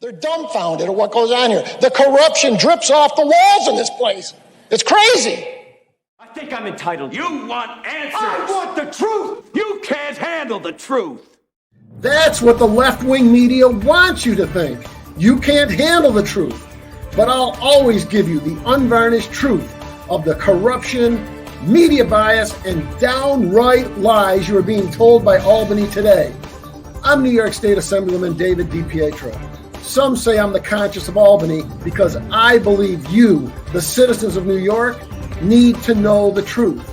They're dumbfounded at what goes on here. The corruption drips off the walls in this place. It's crazy. I think I'm entitled. You want answers. I want the truth. You can't handle the truth. That's what the left-wing media wants you to think. You can't handle the truth. But I'll always give you the unvarnished truth of the corruption, media bias, and downright lies you are being told by Albany today. I'm New York State Assemblyman David DiPietro. Some say I'm the conscience of Albany because I believe you, the citizens of New York, need to know the truth.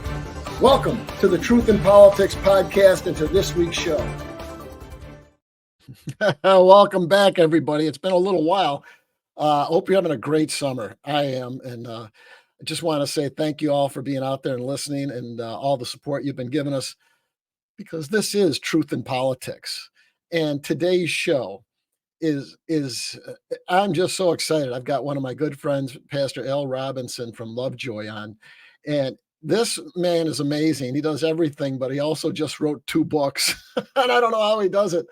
Welcome to the Truth in Politics podcast and to this week's show. Welcome back, everybody. It's been a little while. Hope you're having a great summer. I am. And I just want to say thank you all for being out there and listening and all the support you've been giving us, because this is Truth in Politics. And today's show is I'm just so excited. I've got one of my good friends, Pastor Al Robinson from Lovejoy on. And this man is amazing. He does everything, but he also just wrote 2 books. And I don't know how he does it.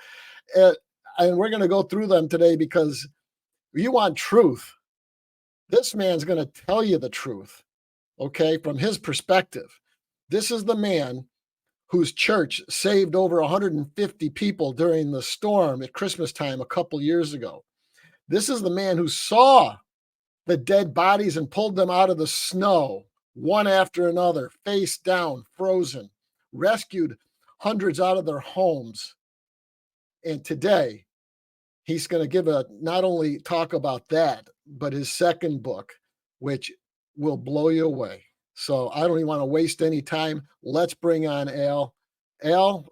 And we're going to go through them today because you want truth. This man's going to tell you the truth, okay, from his perspective. This is the man whose church saved over 150 people during the storm at Christmas time a couple years ago. This is the man who saw the dead bodies and pulled them out of the snow, one after another, face down, frozen, rescued hundreds out of their homes. And today, he's going to give not only talk about that, but his second book, which will blow you away. So I don't even want to waste any time. Let's bring on Al. Al,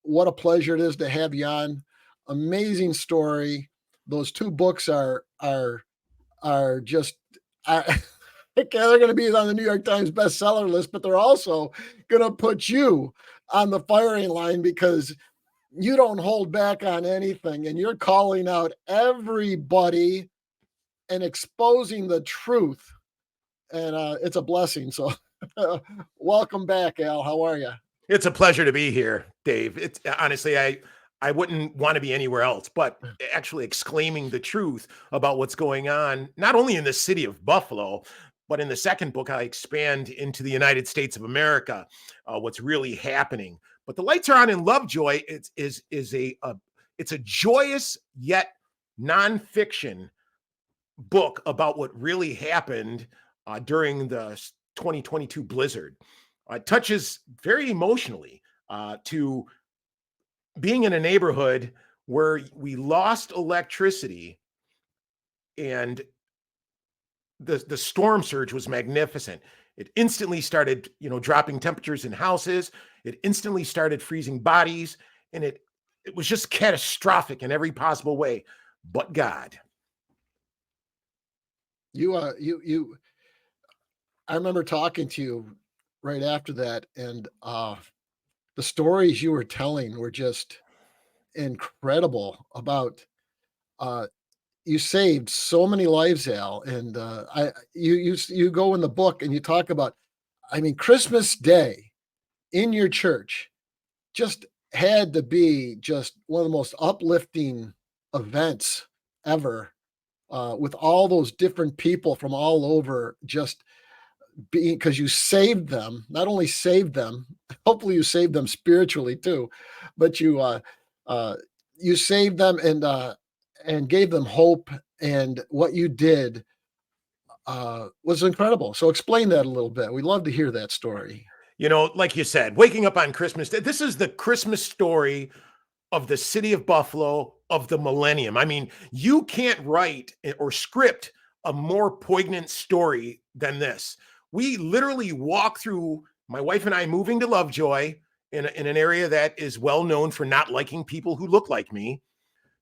what a pleasure it is to have you on. Amazing story. Those 2 books are just, they're going to be on the New York Times bestseller list, but they're also going to put you on the firing line because you don't hold back on anything, and you're calling out everybody and exposing the truth. And it's a blessing. So welcome back, Al. How are you? It's a pleasure to be here, Dave. It's honestly, I wouldn't want to be anywhere else, but actually exclaiming the truth about what's going on, not only in the city of Buffalo, but in the second book, I expand into the United States of America, what's really happening. But the lights are on in Lovejoy. It's a joyous yet nonfiction book about what really happened during the 2022 blizzard. It touches very emotionally to being in a neighborhood where we lost electricity, and the storm surge was magnificent. It instantly started, dropping temperatures in houses. It instantly started freezing bodies, and it was just catastrophic in every possible way. But God, I remember talking to you right after that, and the stories you were telling were just incredible about you saved so many lives, Al. And you go in the book and you talk about, Christmas Day in your church just had to be just one of the most uplifting events ever, with all those different people from all over, just because you saved them. Not only saved them, hopefully you saved them spiritually too, but you saved them and gave them hope. And what you did was incredible. So explain that a little bit. We'd love to hear that story. Like you said, waking up on Christmas Day, this is the Christmas story of the city of Buffalo of the millennium. You can't write or script a more poignant story than this. We literally walk through, my wife and I moving to Lovejoy in an area that is well known for not liking people who look like me,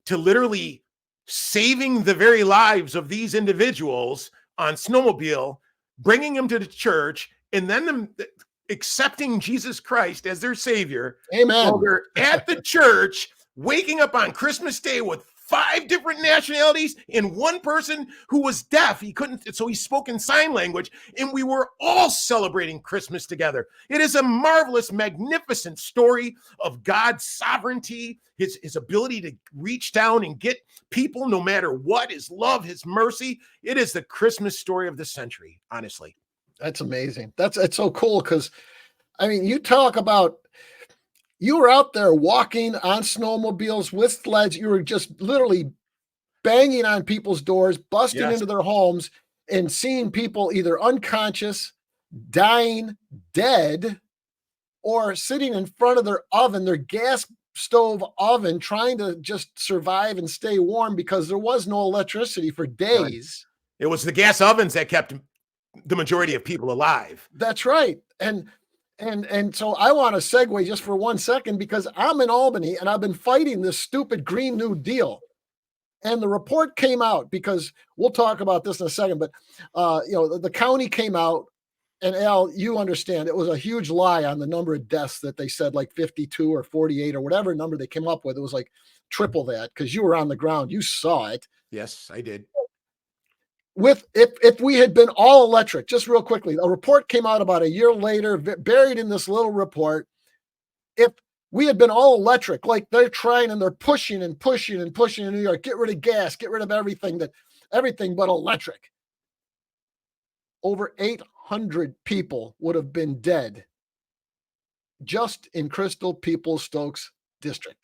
to literally saving the very lives of these individuals on snowmobile, bringing them to the church, and then them accepting Jesus Christ as their savior. Amen. While they're at the church, waking up on Christmas Day with 5 different nationalities and one person who was deaf. He couldn't, so he spoke in sign language, and we were all celebrating Christmas together. It is a marvelous, magnificent story of God's sovereignty, his ability to reach down and get people no matter what, his love, his mercy. It is the Christmas story of the century, honestly. That's amazing. It's so cool because, I mean, you talk about, you were out there walking on snowmobiles with sleds. You were just literally banging on people's doors, busting into their homes, and seeing people either unconscious, dying, dead, or sitting in front of their oven, their gas stove oven, trying to just survive and stay warm because there was no electricity for days. It was the gas ovens that kept the majority of people alive. That's right. And so I want to segue just for 1 second because I'm in Albany and I've been fighting this stupid Green New Deal. And the report came out, because we'll talk about this in a second, but the county came out, and Al, you understand, it was a huge lie on the number of deaths that they said, like 52 or 48 or whatever number they came up with. It was like triple that, because you were on the ground. You saw it. Yes, I did. If we had been all electric, just real quickly, a report came out about a year later, buried in this little report. If we had been all electric, like they're trying and they're pushing and pushing and pushing in New York, get rid of gas, get rid of everything but electric. Over 800 people would have been dead just in Crystal Peoples-Stokes district.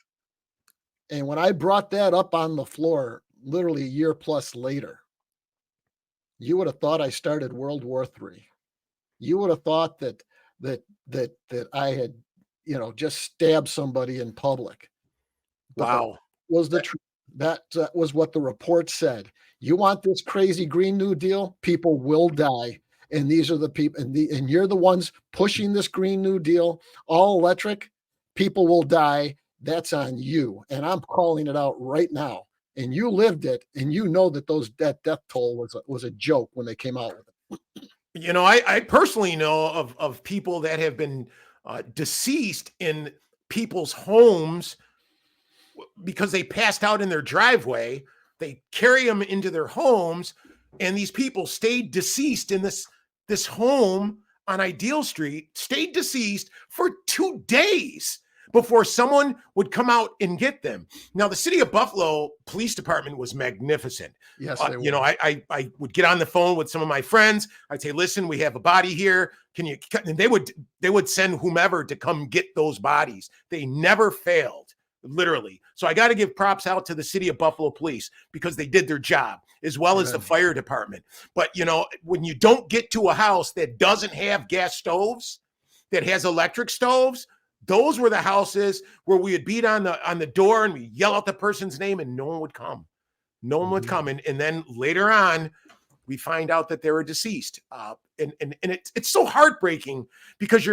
And when I brought that up on the floor, literally a year plus later, you would have thought I started World War III. You would have thought that I had, just stabbed somebody in public. But wow. That was the truth. That was what the report said. You want this crazy Green New Deal? People will die. And these are the people, and you're the ones pushing this Green New Deal, all electric. People will die. That's on you. And I'm calling it out right now. And you lived it, and you know that that death toll was a joke when they came out with it. I personally know of people that have been deceased in people's homes because they passed out in their driveway. They carry them into their homes, and these people stayed deceased in this home on Ideal Street, stayed deceased for 2 days before someone would come out and get them. Now, the city of Buffalo Police Department was magnificent. Yes, I would get on the phone with some of my friends. I'd say, "Listen, we have a body here. Can you?" And they would send whomever to come get those bodies. They never failed, literally. So I got to give props out to the city of Buffalo Police because they did their job, as well as the fire department. But when you don't get to a house that doesn't have gas stoves, that has electric stoves, those were the houses where we would beat on the door and we yell out the person's name and no one would come. No one would come. And then later on, we find out that they were deceased. And it's so heartbreaking because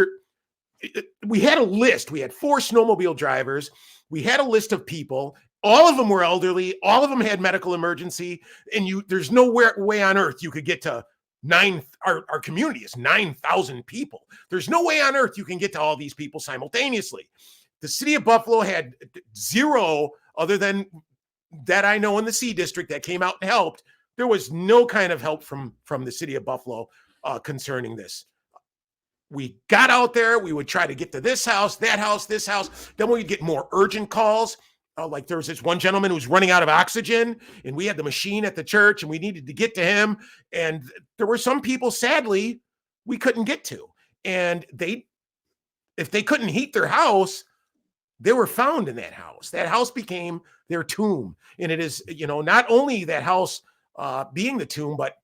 we had a list. We had 4 snowmobile drivers. We had a list of people. All of them were elderly. All of them had medical emergency. And there's no way on earth you could get to our community is 9,000 people. There's no way on earth you can get to all these people simultaneously. The city of Buffalo had 0, other than that I know in the C district that came out and helped. There was no kind of help from the city of Buffalo concerning this. We got out there. We would try to get to this house, that house, this house. Then we'd get more urgent calls. Like there was this one gentleman who was running out of oxygen, and we had the machine at the church, and we needed to get to him. And there were some people, sadly, we couldn't get to. And if they couldn't heat their house, they were found in that house. That house became their tomb. And it is, not only that house being the tomb, but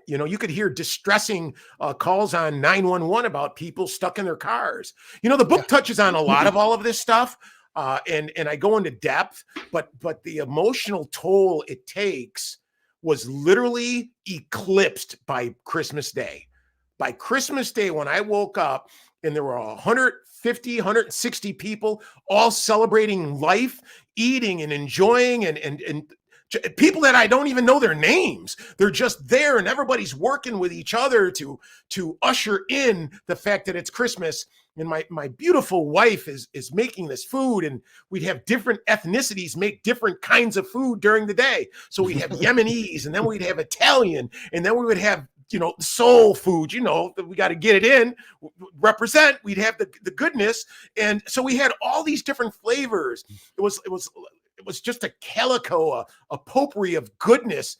you could hear distressing calls on 911 about people stuck in their cars. The book touches on a lot of all of this stuff. And I go into depth, but the emotional toll it takes was literally eclipsed by Christmas Day. By Christmas Day, when I woke up and there were 150, 160 people all celebrating life, eating and enjoying, and people that I don't even know their names. They're just there, and everybody's working with each other to usher in the fact that it's Christmas. and my beautiful wife is making this food, and we'd have different ethnicities make different kinds of food during the day. So we'd have Yemenis, and then we'd have Italian, and then we would have, soul food, we got to get it in, represent, we'd have the goodness. And so we had all these different flavors. It was just a calico, a potpourri of goodness.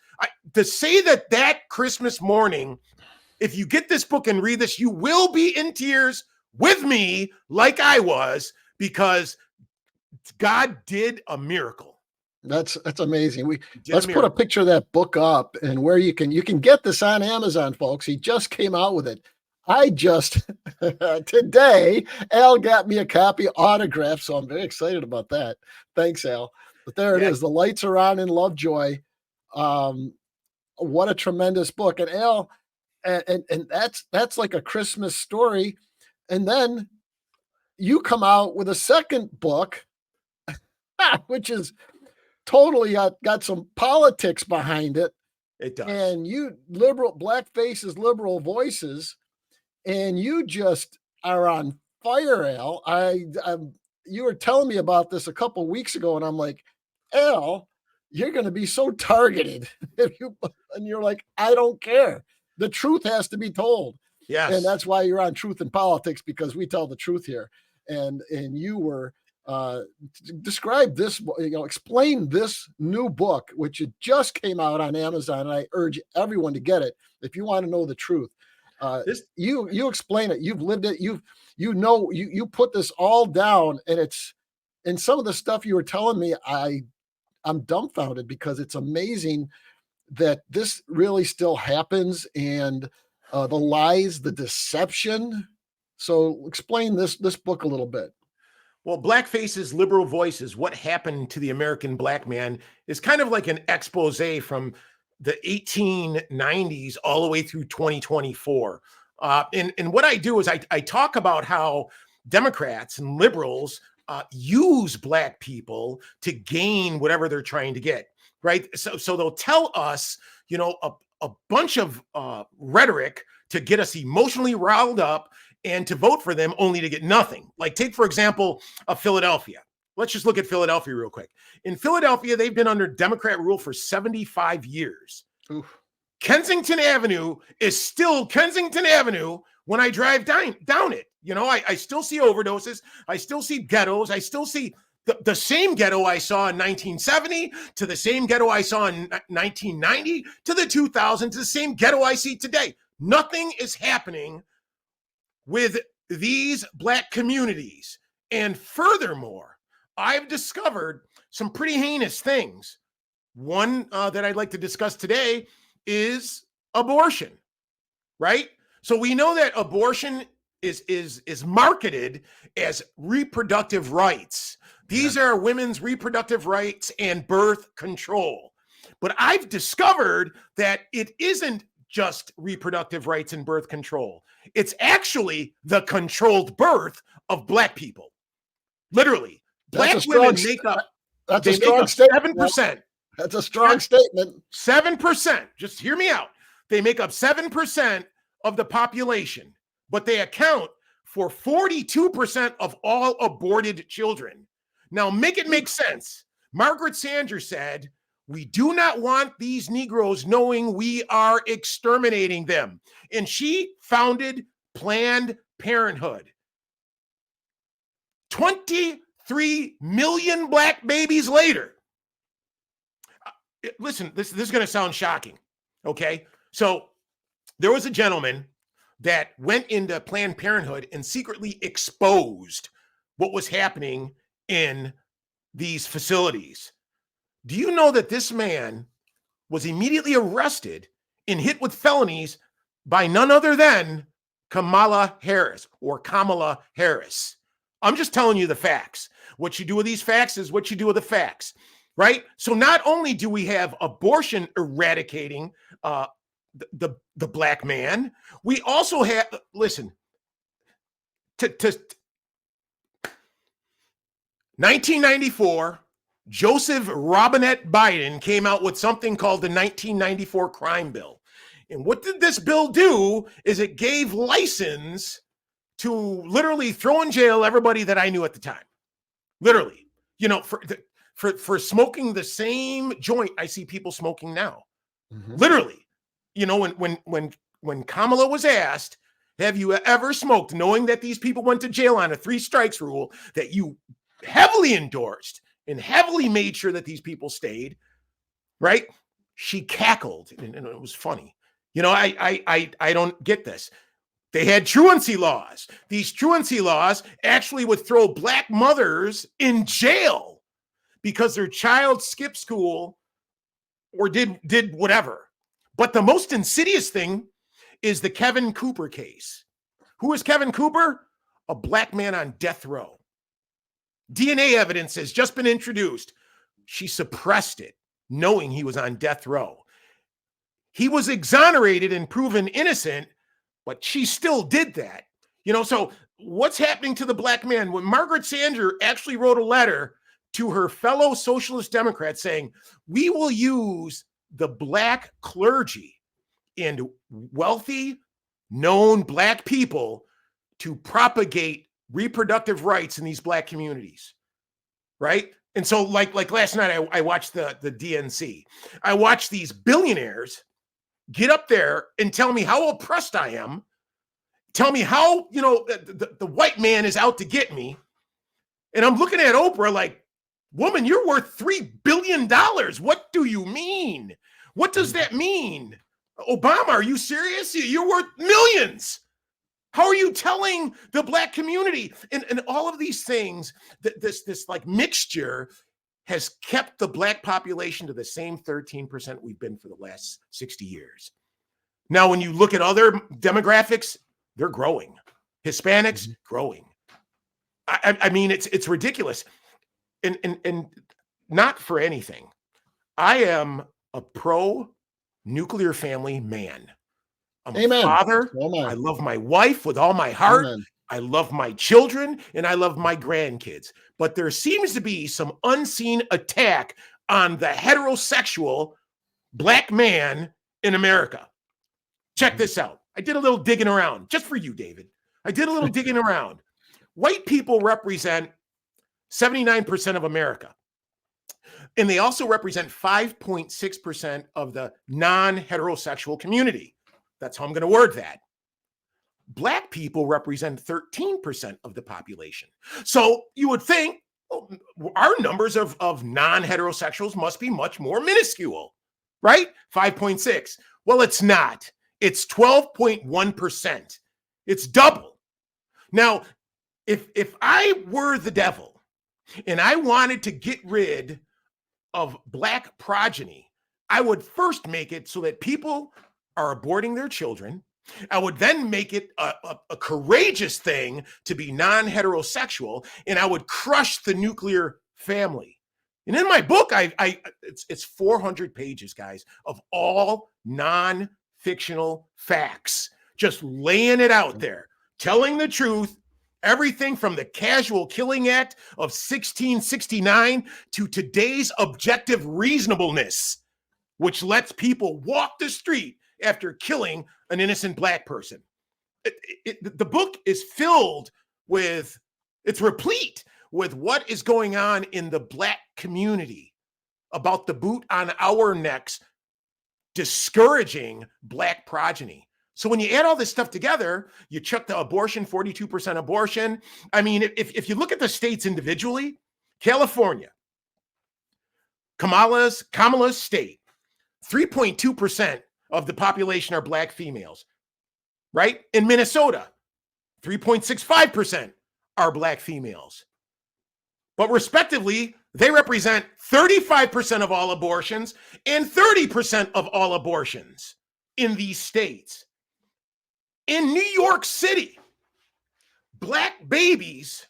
To say that Christmas morning, if you get this book and read this, you will be in tears with me like I was, because God did a miracle. That's amazing. Let's put a picture of that book up, and where you can get this on Amazon, folks. He just came out with it. I just today, Al got me a copy autographed, so I'm very excited about that. Thanks, Al. But there it is. The lights are on in Lovejoy. What a tremendous book. And Al, and that's like a Christmas story. And then you come out with a second book, which is totally got some politics behind it. It does. And you black faces, liberal voices, and you just are on fire, Al. You were telling me about this a couple of weeks ago, and I'm like, Al, you're going to be so targeted and you're like, I don't care. The truth has to be told. Yes. And that's why you're on Truth in Politics, because we tell the truth here. And you were describe this, explain this new book, which it just came out on Amazon. And I urge everyone to get it if you want to know the truth. You explain it. You've lived it. You put this all down, and some of the stuff you were telling me, I'm dumbfounded, because it's amazing that this really still happens, and the lies, the deception. So explain this book a little bit. Well, Black Faces, Liberal Voices, What Happened to the American Black Man, is kind of like an expose from the 1890s all the way through 2024. And what I do is I talk about how Democrats and liberals use Black people to gain whatever they're trying to get, right? So they'll tell us, a bunch of rhetoric to get us emotionally riled up and to vote for them, only to get nothing. Like, take, for example, Philadelphia. Let's just look at Philadelphia real quick. In Philadelphia, they've been under Democrat rule for 75 years. Oof. Kensington Avenue is still Kensington Avenue when I drive down it. I still see overdoses. I still see ghettos. I still see the same ghetto I saw in 1970 to the same ghetto I saw in 1990 to the 2000s, to the same ghetto I see today. Nothing is happening with these Black communities. And furthermore, I've discovered some pretty heinous things. One that I'd like to discuss today is abortion, right? So we know that abortion is marketed as reproductive rights. These are women's reproductive rights and birth control. But I've discovered that it isn't just reproductive rights and birth control. It's actually the controlled birth of Black people. Literally. Black women make up. That's a strong statement. 7%. That's a strong statement. 7%. Just hear me out. They make up 7% of the population, but they account for 42% of all aborted children. Now, make it make sense. Margaret Sanger said, "We do not want these Negroes knowing we are exterminating them." And she founded Planned Parenthood. 23 million Black babies later. Listen, this is going to sound shocking, okay? So there was a gentleman that went into Planned Parenthood and secretly exposed what was happening in these facilities. Do you know that this man was immediately arrested and hit with felonies by none other than Kamala Harris. I'm just telling you the facts. What you do with these facts is what you do with the facts, right? So not only do we have abortion eradicating the Black man, we also have, listen, 1994, Joseph Robinette Biden came out with something called the 1994 Crime Bill. And what did this bill do is it gave license to literally throw in jail everybody that I knew at the time. Literally, for smoking the same joint I see people smoking now. Mm-hmm. Literally, when Kamala was asked, have you ever smoked, knowing that these people went to jail on a 3 strikes rule that you heavily endorsed and heavily made sure that these people stayed, right? She cackled, and it was funny. I don't get this. They had truancy laws. These truancy laws actually would throw Black mothers in jail because their child skipped school or did whatever. But the most insidious thing is the Kevin Cooper case. Who is Kevin Cooper? A Black man on death row. DNA evidence has just been introduced. She suppressed it, knowing he was on death row. He was exonerated and proven innocent, but she still did that. So what's happening to the Black man? When Margaret Sanger actually wrote a letter to her fellow socialist Democrats saying, we will use the Black clergy and wealthy, known Black people to propagate reproductive rights in these Black communities, right? And so like last night, I watched the DNC. I watched these billionaires get up there and tell me how oppressed I am, tell me how, the white man is out to get me. And I'm looking at Oprah like, woman, you're worth $3 billion. What do you mean? What does that mean? Obama, are you serious? You're worth millions. How are you telling the Black community? And all of these things, this like mixture has kept the Black population to the same 13% we've been for the last 60 years. Now, when you look at other demographics, they're growing. Hispanics, growing. I mean, it's ridiculous. And not for anything. I am a pro-nuclear family man. I'm Amen. a father. Amen. I love my wife with all my heart. Amen. I love my children and I love my grandkids. But there seems to be some unseen attack on the heterosexual Black man in America. Check this out. I did a little digging around just for you, David. I did a little digging around. White people represent 79% of America. And they also represent 5.6% of the non-heterosexual community. That's how I'm going to word that. Black people represent 13% of the population. So you would think our numbers of non-heterosexuals must be much more minuscule, right? 5.6. Well, it's not. It's 12.1%. It's double. Now, if I were the devil and I wanted to get rid of Black progeny, I would first make it so that people are aborting their children. I would then make it a courageous thing to be non-heterosexual, and I would crush the nuclear family. And in my book, it's 400 pages, guys, of all non-fictional facts, just laying it out there, telling the truth, everything from the Casual Killing Act of 1669 to today's objective reasonableness, which lets people walk the street after killing an innocent Black person. The book is filled with, it's replete with what is going on in the Black community about the boot on our necks, discouraging Black progeny. So when you add all this stuff together, you chuck the abortion, 42% abortion. I mean, if you look at the states individually, California, Kamala's state, 3.2% of the population are Black females, right? In Minnesota, 3.65% are Black females. But respectively, they represent 35% of all abortions and 30% of all abortions in these states. In New York City, Black babies,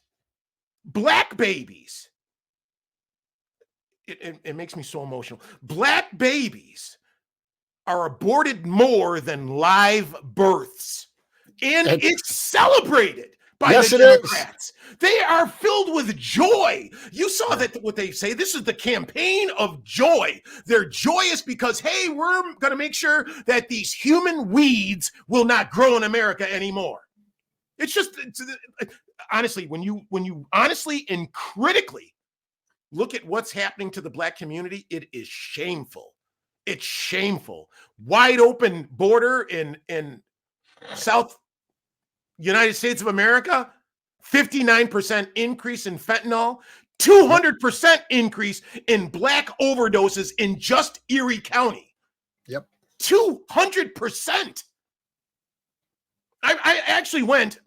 it makes me so emotional. Black babies are aborted more than live births. And it's celebrated by the Democrats. They are filled with joy. You saw that what they say. This is the campaign of joy. They're joyous because, hey, we're going to make sure that these human weeds will not grow in America anymore. It's just honestly, when you honestly and critically look at what's happening to the Black community, it is shameful. It's shameful. Wide open border in South United States of America, 59% increase in fentanyl, 200% increase in Black overdoses in just Erie County. Yep. 200%. I actually went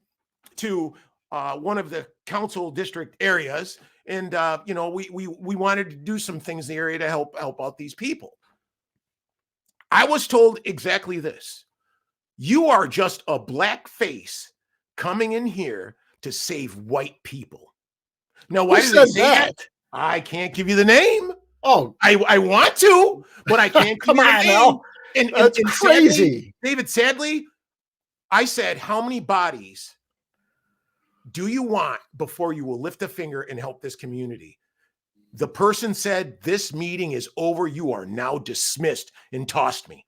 to one of the council district areas, and we wanted to do some things in the area to help out these people. I was told exactly this: you are just a black face coming in here to save white people. Now, why did they say that? I can't give you the name. Oh, I want to, but I can't. Come on now. That's crazy. Sadly, I said, how many bodies do you want before you will lift a finger and help this community? The person said, this meeting is over. You are now dismissed, and tossed me.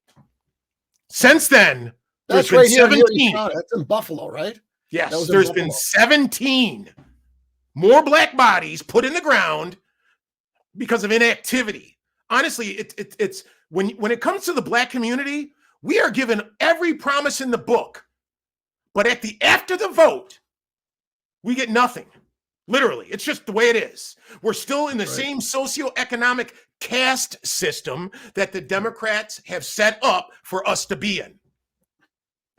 Since then, that's right here. 17. That's in Buffalo, right? Yes, there's been 17 more black bodies put in the ground because of inactivity. Honestly, it's when it comes to the black community, we are given every promise in the book, but after the vote, we get nothing. Literally, it's just the way it is. We're still in the same socioeconomic caste system that the Democrats have set up for us to be in.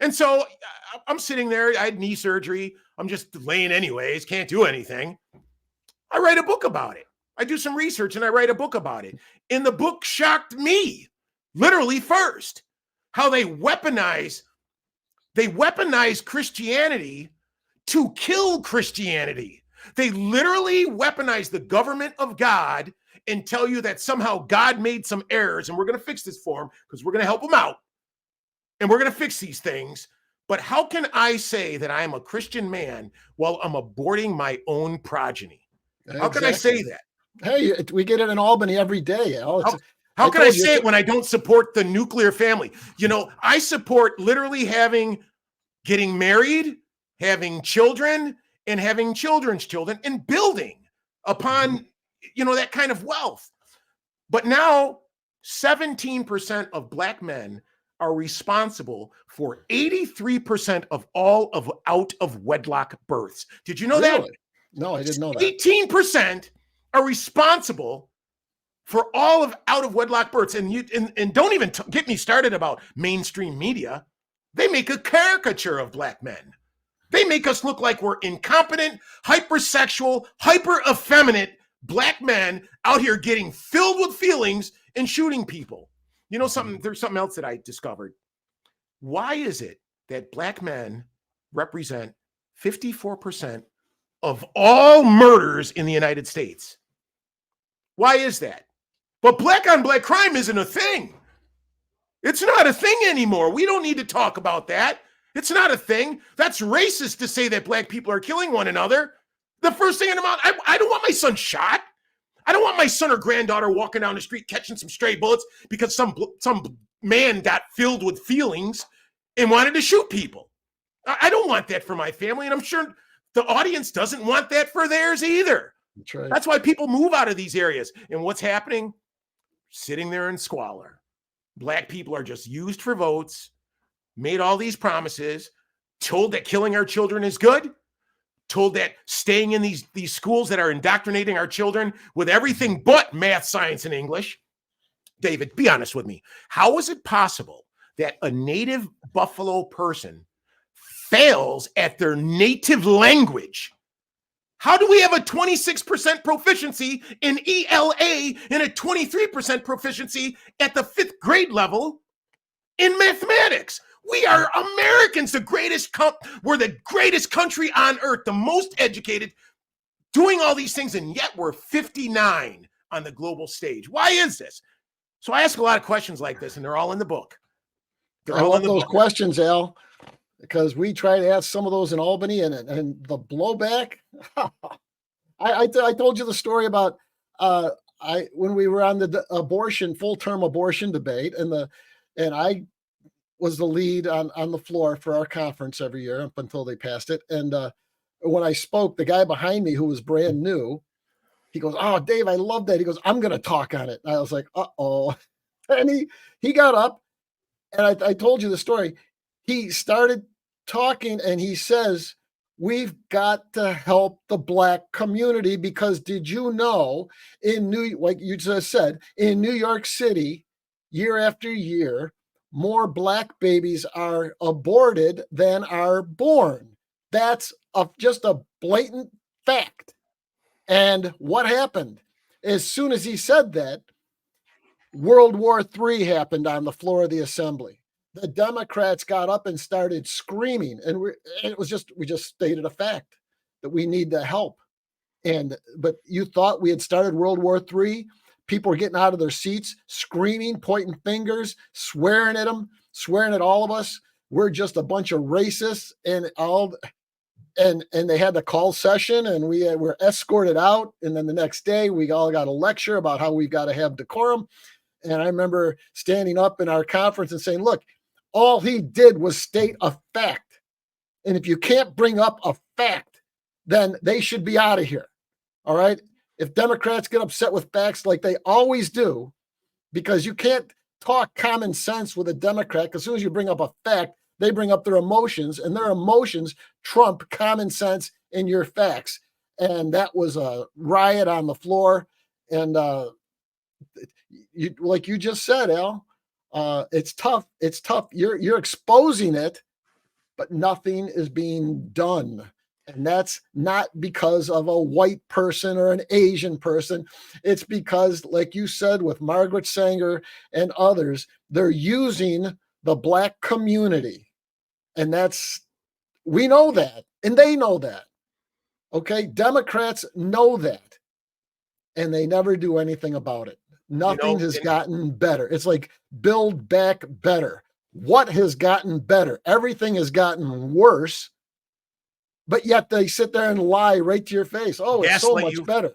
And so I'm sitting there. I had knee surgery. I'm just laying anyways, can't do anything. I write a book about it. I do some research and I write a book about it. And the book shocked me, literally first, how they weaponize Christianity to kill Christianity. They literally weaponize the government of God and tell you that somehow God made some errors and we're going to fix this for him because we're going to help him out and we're going to fix these things. But how can I say that I am a Christian man while I'm aborting my own progeny? Exactly. How can I say that? Hey, we get it in Albany every day. How can I say it when I don't support the nuclear family? I support literally getting married, having children, and having children's children, and building upon, that kind of wealth. But now 17% of black men are responsible for 83% of all of out of wedlock births. Did you know that? No, I didn't know that. 18% are responsible for all of out of wedlock births. And don't even get me started about mainstream media. They make a caricature of black men. They make us look like we're incompetent, hypersexual, hyper-effeminate black men out here getting filled with feelings and shooting people. There's something else that I discovered. Why is it that black men represent 54% of all murders in the United States? Why is that? But black on black crime isn't a thing. It's not a thing anymore. We don't need to talk about that. It's not a thing. That's racist to say that black people are killing one another. The first thing in the mouth, I don't want my son shot. I don't want my son or granddaughter walking down the street catching some stray bullets because some man got filled with feelings and wanted to shoot people. I don't want that for my family, and I'm sure the audience doesn't want that for theirs either. That's right. That's why people move out of these areas. And what's happening? Sitting there in squalor. Black people are just used for votes, made all these promises, told that killing our children is good, told that staying in these schools that are indoctrinating our children with everything but math, science, and English. David, be honest with me. How is it possible that a native Buffalo person fails at their native language? How do we have a 26% proficiency in ELA and a 23% proficiency at the 5th grade level in mathematics? We are Americans, we're the greatest country on earth, the most educated, doing all these things, and yet we're 59 on the global stage. Why is this? So I ask a lot of questions like this, and they're all in the book. I love those questions, Al, because we try to ask some of those in Albany, and the blowback. I told you the story about when we were on the abortion, full-term abortion debate, and I was the lead on the floor for our conference every year up until they passed it. And when I spoke, the guy behind me who was brand new, he goes, "Oh, Dave, I love that." He goes, "I'm going to talk on it." And I was like, "Uh-oh." And he got up, and I told you the story. He started talking, and he says, "We've got to help the Black community because did you know like you just said, in New York City, year after year, more Black babies are aborted than are born. That's just a blatant fact." And what happened? As soon as he said that, World War III happened on the floor of the assembly. The Democrats got up and started screaming, and we just stated a fact that we need the help. But you thought we had started World War III? People were getting out of their seats, screaming, pointing fingers, swearing at them, swearing at all of us. We're just a bunch of racists, and they had the call session, and we were escorted out. And then the next day, we all got a lecture about how we've got to have decorum. And I remember standing up in our conference and saying, "Look, all he did was state a fact. And if you can't bring up a fact, then they should be out of here." All right. If Democrats get upset with facts like they always do, because you can't talk common sense with a Democrat, because as soon as you bring up a fact, they bring up their emotions, and their emotions trump common sense in your facts. And that was a riot on the floor. And like you just said, Al, it's tough. It's tough. You're exposing it, but nothing is being done. And that's not because of a white person or an Asian person. It's because, like you said, with Margaret Sanger and others, they're using the Black community. And we know that, and they know that. Okay. Democrats know that, and they never do anything about it. Nothing has gotten better. It's like build back better. What has gotten better? Everything has gotten worse, but yet they sit there and lie right to your face. Oh, it's so much better.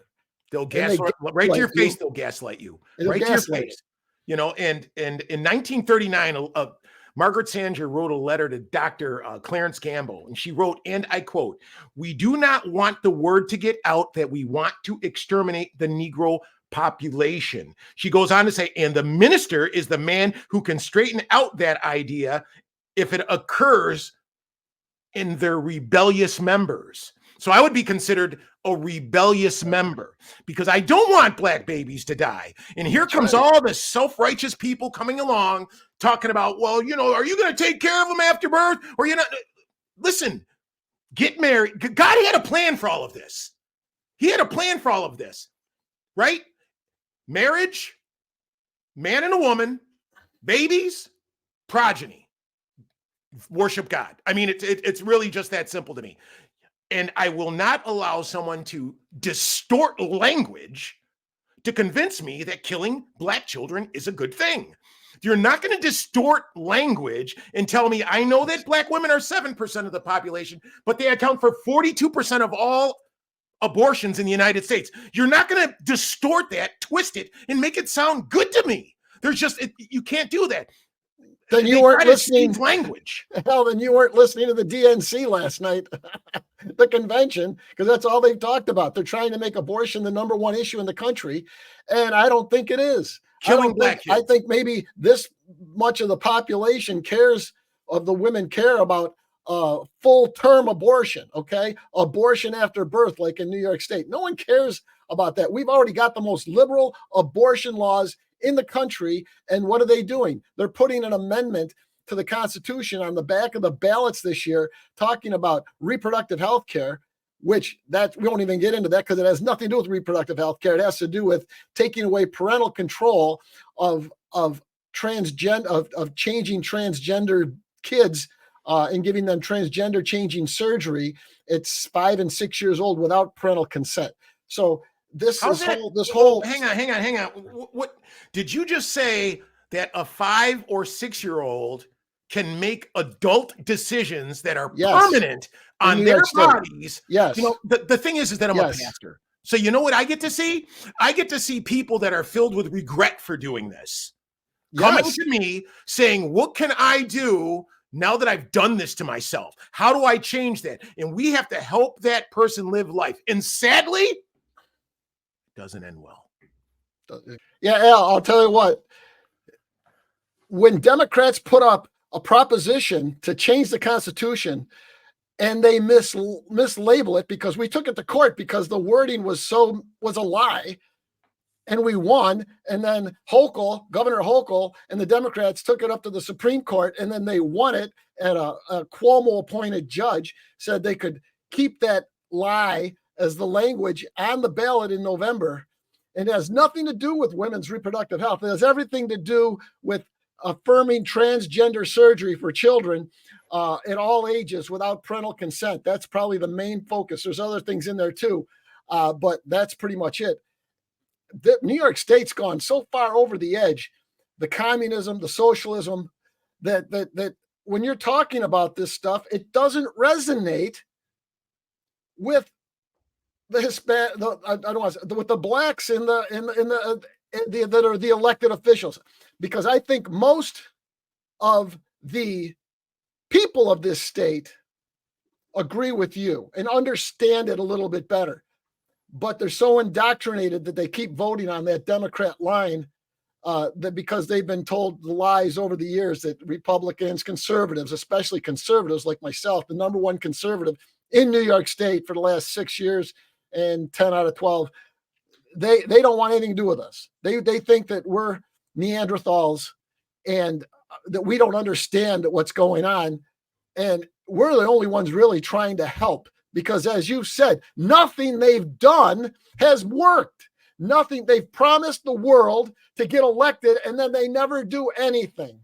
They'll gaslight right to your face. They'll gaslight you right to your face. And in 1939, Margaret Sanger wrote a letter to Dr. Clarence Gamble, and she wrote, and I quote, "We do not want the word to get out that we want to exterminate the Negro population." She goes on to say, "And the minister is the man who can straighten out that idea if it occurs in their rebellious members." So I would be considered a rebellious member because I don't want Black babies to die. And here comes all the self-righteous people coming along talking about, well, are you going to take care of them after birth? Or you're not? Listen, get married. God had a plan for all of this. He had a plan for all of this, right? Marriage, man and a woman, babies, progeny, worship God. I mean, it's really just that simple to me. And I will not allow someone to distort language to convince me that killing Black children is a good thing. You're not going to distort language and tell me, I know that Black women are 7% of the population, but they account for 42% of all abortions in the United States. You're not going to distort that, twist it, and make it sound good to me. You can't do that. Then you weren't listening language. Hell, then you weren't listening to the DNC last night, the convention, because that's all they've talked about. They're trying to make abortion the number one issue in the country, and I don't think it is. Killing Black kids. I think maybe this much of the population of the women care about full-term abortion, okay? Abortion after birth, like in New York State. No one cares about that. We've already got the most liberal abortion laws in the country, and what are they doing? They're putting an amendment to the Constitution on the back of the ballots this year talking about reproductive health care, which we won't even get into that because it has nothing to do with reproductive health care. It has to do with taking away parental control of changing transgender kids and giving them transgender changing surgery. It's 5 and 6 years old without parental consent. So hang on. What did you just say, that a 5 or 6 year old can make adult decisions that are permanent on their bodies? Yes. The thing is that I'm a pastor. So you know what I get to see? I get to see people that are filled with regret for doing this. coming Yes. to me saying, what can I do now that I've done this to myself? How do I change that? And we have to help that person live life. And sadly, it doesn't end well. Yeah, Al, I'll tell you what. When Democrats put up a proposition to change the Constitution and they mislabel it because we took it to court because the wording was a lie, and we won. And then Governor Hochul and the Democrats took it up to the Supreme Court, and then they won it. And a Cuomo appointed judge said they could keep that lie as the language on the ballot in November. And it has nothing to do with women's reproductive health. It has everything to do with affirming transgender surgery for children at all ages without parental consent. That's probably the main focus. There's other things in there too, but that's pretty much it. New York State's gone so far over the edge, the communism, the socialism, that when you're talking about this stuff, it doesn't resonate with the Hispanic. With the blacks that are the elected officials, because I think most of the people of this state agree with you and understand it a little bit better. But they're so indoctrinated that they keep voting on that Democrat line that because they've been told the lies over the years that Republicans, conservatives, especially conservatives like myself, the number one conservative in New York State for the last 6 years and 10 out of 12, they don't want anything to do with us. They think that we're Neanderthals and that we don't understand what's going on. And we're the only ones really trying to help. Because as you said, nothing they've done has worked. Nothing. They've promised the world to get elected, and then they never do anything.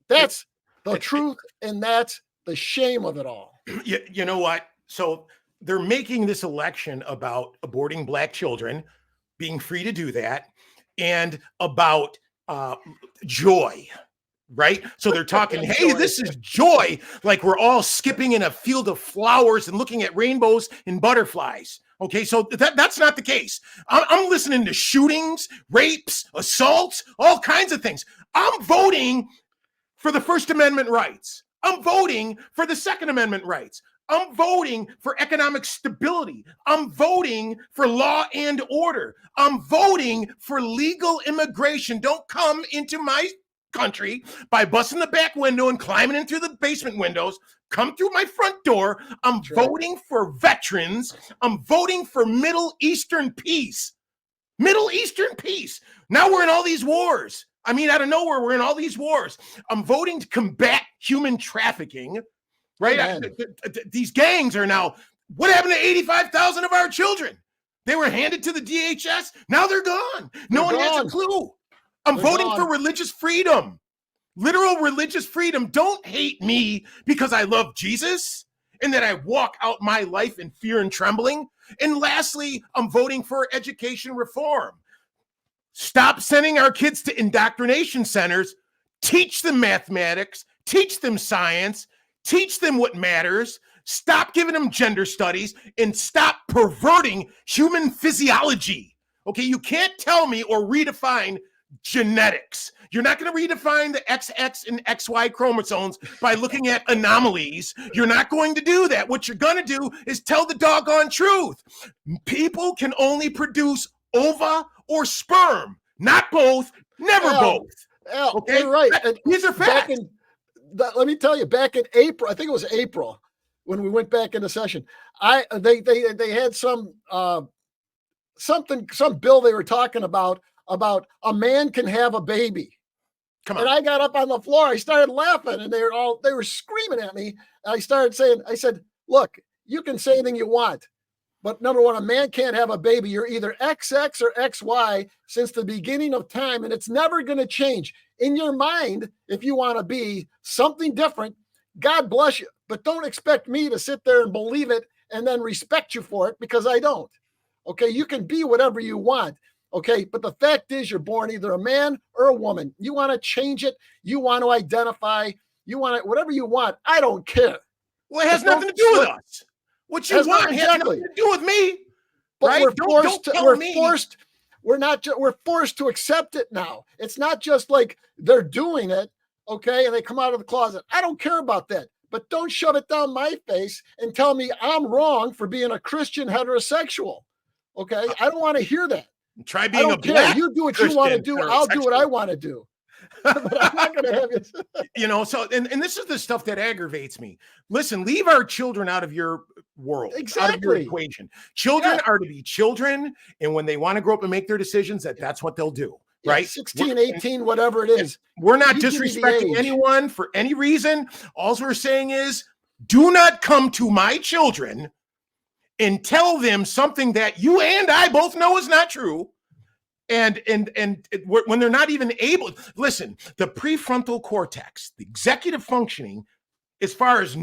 That's the truth, and that's the shame of it all. You know what? So they're making this election about aborting black children, being free to do that, and about joy. Right? So they're talking, hey, this is joy. Like we're all skipping in a field of flowers and looking at rainbows and butterflies. Okay, so that's not the case. I'm listening to shootings, rapes, assaults, all kinds of things. I'm voting for the First Amendment rights. I'm voting for the Second Amendment rights. I'm voting for economic stability. I'm voting for law and order. I'm voting for legal immigration. Don't come into my country by busting the back window and climbing in through the basement windows. Come through my front door. I'm voting for veterans. I'm voting for Middle Eastern peace. Middle Eastern peace. Now we're in all these wars. I mean, out of nowhere, we're in all these wars. I'm voting to combat human trafficking, right? These gangs are now, what happened to 85,000 of our children? They were handed to the DHS. Now they're gone. No one has a clue. I'm voting for religious freedom, literal religious freedom. Don't hate me because I love Jesus and that I walk out my life in fear and trembling. And lastly, I'm voting for education reform. Stop sending our kids to indoctrination centers. Teach them mathematics, teach them science, teach them what matters. Stop giving them gender studies and stop perverting human physiology. Okay, you can't tell me or redefine genetics. You're not going to redefine the XX and XY chromosomes by looking at anomalies. You're not going to do that. What you're going to do is tell the doggone truth. People can only produce ova or sperm, not both, never both. Okay, you're right. These are facts. Let me tell you, back in April, I think it was April, when we went back into session, they had some bill they were talking about a man can have a baby. Come on. And I got up on the floor. I started laughing, and they were screaming at me. And I said, look, you can say anything you want, but number one, a man can't have a baby. You're either XX or XY since the beginning of time, and it's never going to change. In your mind, if you want to be something different, God bless you, but don't expect me to sit there and believe it and then respect you for it, because I don't. Okay, you can be whatever you want. Okay, but the fact is you're born either a man or a woman. You want to change it. You want to identify. You want to, whatever you want. I don't care. Well, it has nothing to do with us. What you want has nothing to do with me. But right? we're forced. we're forced to accept it now. It's not just like they're doing it, okay, and they come out of the closet. I don't care about that. But don't shove it down my face and tell me I'm wrong for being a Christian heterosexual. Okay, I don't want to hear that. Try being a care. black You do what Christian you want to do. I'll do what I heterosexual. want to do. But I'm not going to have you. So and this is the stuff that aggravates me. Listen, leave our children out of your world, out of your Exactly. equation. Children are to be children, and when they want to grow up and make their decisions, that's what they'll do. Yeah, Right? 16, 18, whatever it is. We're not You give me the disrespecting age. anyone for any reason. All we're saying is, do not come to my children and tell them something that you and I both know is not true. And when they're not even able, listen, the prefrontal cortex, the executive functioning, as far as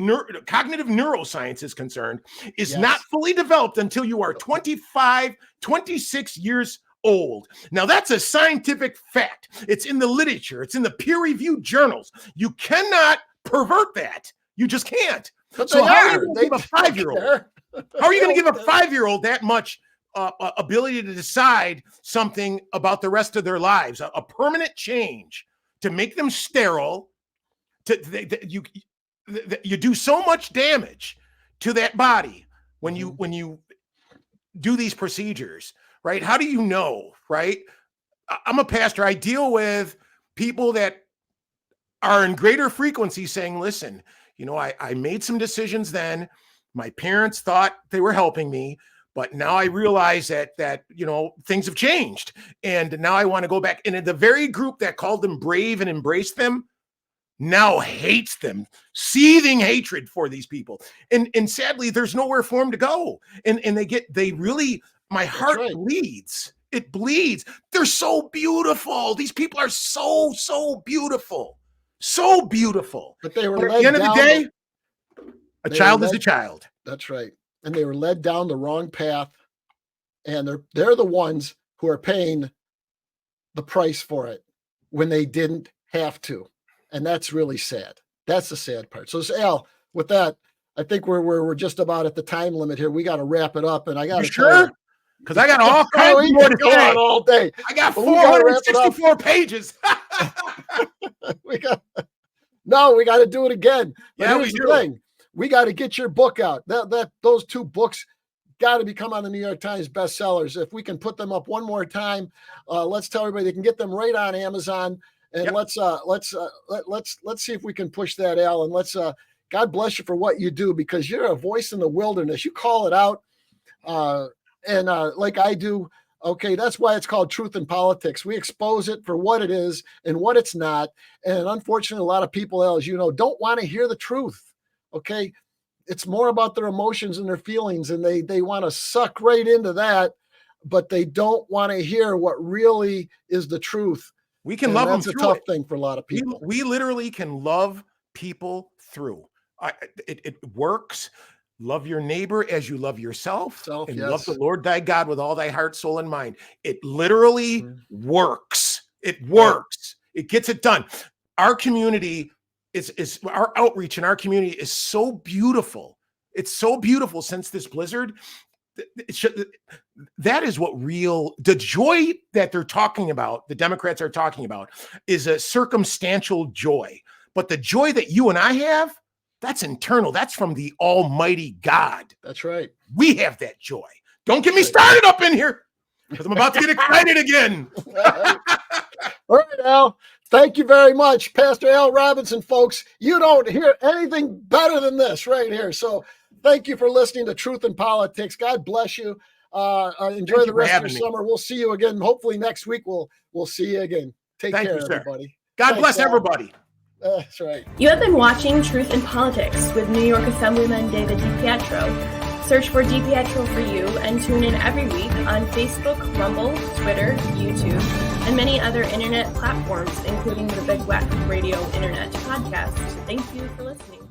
cognitive neuroscience is concerned, is not fully developed until you are 25, 26 years old. Now, that's a scientific fact. It's in the literature. It's in the peer-reviewed journals. You cannot pervert that. You just can't. But So they how are are. you going to They give a 5-year-old? How are you going to give a 5-year-old that much ability to decide something about the rest of their lives, a permanent change, to make them sterile? You do so much damage to that body when you do these procedures, right? How do you know, right? I'm a pastor. I deal with people that are in greater frequency saying, listen, I made some decisions then. My parents thought they were helping me, but now I realize that things have changed, and now I want to go back. And the very group that called them brave and embraced them now hates them, seething hatred for these people. And sadly, there's nowhere for them to go. And my heart bleeds. It bleeds. They're so beautiful. These people are so beautiful. So beautiful. But they were But at led the end of the down day, a child is a child. That's right. And they were led down the wrong path. And they're the ones who are paying the price for it when they didn't have to. And that's really sad. That's the sad part. So Al, with that, I think we're just about at the time limit here. We got to wrap it up. And I got to sure? Because I got all kinds more to say all day. I got 464 pages. we got to do it again. But Yeah, here's the thing. We got to get your book out. Those 2 books got to become on the New York Times bestsellers. If we can put them up one more time, let's tell everybody they can get them right on Amazon. And let's see if we can push that, Al. And God bless you for what you do, because you're a voice in the wilderness. You call it out, and like I do. Okay, that's why it's called Truth in Politics. We expose it for what it is and what it's not. And unfortunately, a lot of people, Al, as you know, don't want to hear the truth. Okay, it's more about their emotions and their feelings, and they want to suck right into that, but they don't want to hear what really is the truth. We can love them through. That's a tough thing for a lot of people. We literally can love people through. It works. Love your neighbor as you love yourself, and love the Lord thy God with all thy heart, soul, and mind. It literally works. It works. It gets it done. Our community is our outreach in our community is so beautiful. It's so beautiful since this blizzard. That is what the joy that they're talking about, the Democrats are talking about, is a circumstantial joy. But the joy that you and I have, that's internal. That's from the Almighty God. That's right. We have that joy. Don't get me started up in here, because I'm about to get excited again. All right, Al. Thank you very much, Pastor Al Robinson, folks. You don't hear anything better than this right here. So thank you for listening to Truth in Politics. God bless you. Enjoy the rest of your summer. We'll see you again. Hopefully next week we'll see you again. Take care, everybody. God bless everybody. That's right. You have been watching Truth in Politics with New York Assemblyman David DiPietro. Search for DiPietro for you and tune in every week on Facebook, Rumble, Twitter, YouTube, and many other internet platforms, including the Big Web Radio Internet podcast. Thank you for listening.